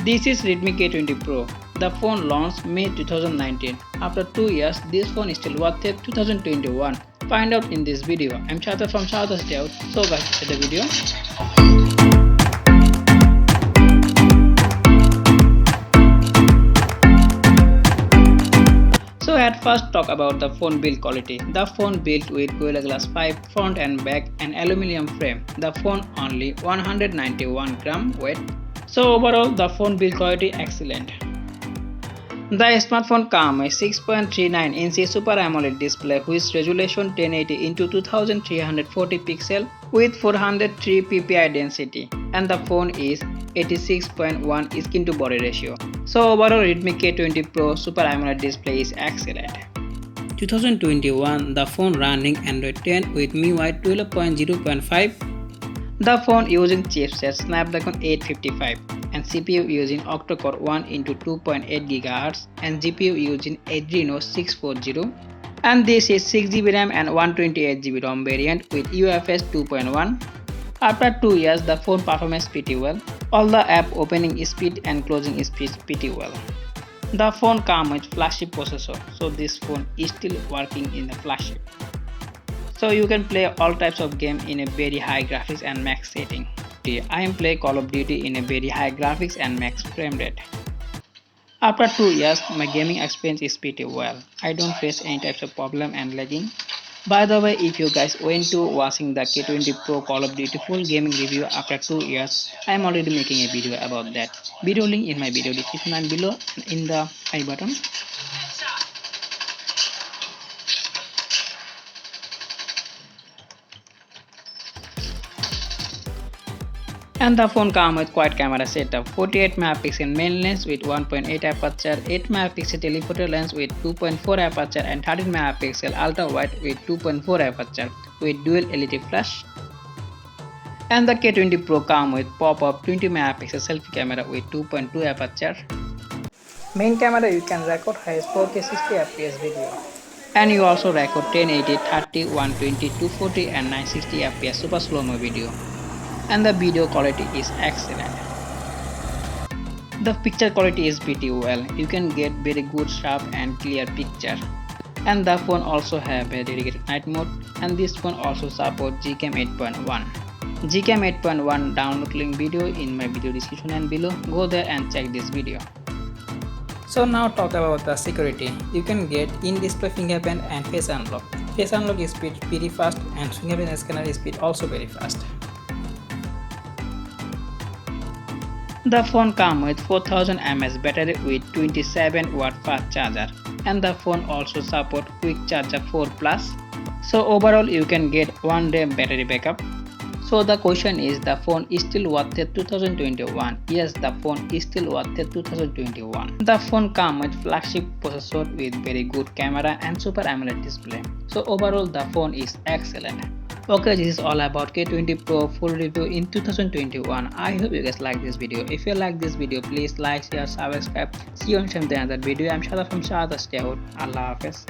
This is Redmi K20 Pro. The phone launched May 2019. After 2 years, this phone is still worth it 2021. Find out in this video. I'm Chata from SHADAT'S Dayout. So guys, to the video. So at first talk about the phone build quality. The phone built with Gorilla Glass 5 front and back and aluminum frame. The phone only 191 gram weight. So overall the phone build quality excellent. The smartphone comes with 6.39 inch Super AMOLED display with resolution 1080 into 2340 pixel with 403 ppi density, and the phone is 86.1 skin to body ratio. So overall Redmi K20 Pro Super AMOLED display is excellent. 2021 the phone running Android 10 with MIUI 12.0.5. The phone using chipset Snapdragon 855 and CPU using octa-core 1 into 2.8 GHz and GPU using Adreno 640, and this is 6GB RAM and 128GB ROM variant with UFS 2.1. After 2 years the phone performs pretty well. All the app opening speed and closing speed pretty well. The phone comes with flagship processor, so this phone is still working in the flagship. So you can play all types of game in a very high graphics and max setting. I am playing Call of Duty in a very high graphics and max frame rate. After 2 years, my gaming experience is pretty well. I don't face any types of problem and lagging. By the way, if you guys went to watching the K20 Pro Call of Duty full gaming review after 2 years, I am already making a video about that. Video link in my video description and below and in the I button. And the phone comes with quad camera setup, 48 megapixel main lens with 1.8 aperture, 8 megapixel telephoto lens with 2.4 aperture and 13 megapixel ultra wide with 2.4 aperture with dual LED flash. And the K20 Pro comes with pop-up 20 megapixel selfie camera with 2.2 aperture. Main camera you can record has 4K 60fps video. And you also record 1080, 30, 120, 240 and 960 fps super slow-mo video. And the video quality is excellent. The picture quality is pretty well. You can get very good sharp and clear picture. And the phone also have a dedicated night mode, and this phone also supports Gcam 8.1. Gcam 8.1 download link video in my video description and below. Go there and check this video. So now talk about the security. You can get in-display fingerprint and face unlock. Face unlock is pretty fast and fingerprint scanner is also very fast. The phone comes with 4000 mAh battery with 27 watt fast charger, and the phone also supports quick charger 4+. So overall you can get 1 day battery backup. So the question is, the phone is still worth it 2021? Yes, the phone is still worth it 2021. The phone comes with flagship processor with very good camera and Super AMOLED display. So overall the phone is excellent. Okay, this is all about K20 Pro full review in 2021. I hope you guys like this video. If you like this video, please like, share, subscribe. See you on another video. I'm Shada from SHADAT'S Dayout. Allah Hafiz.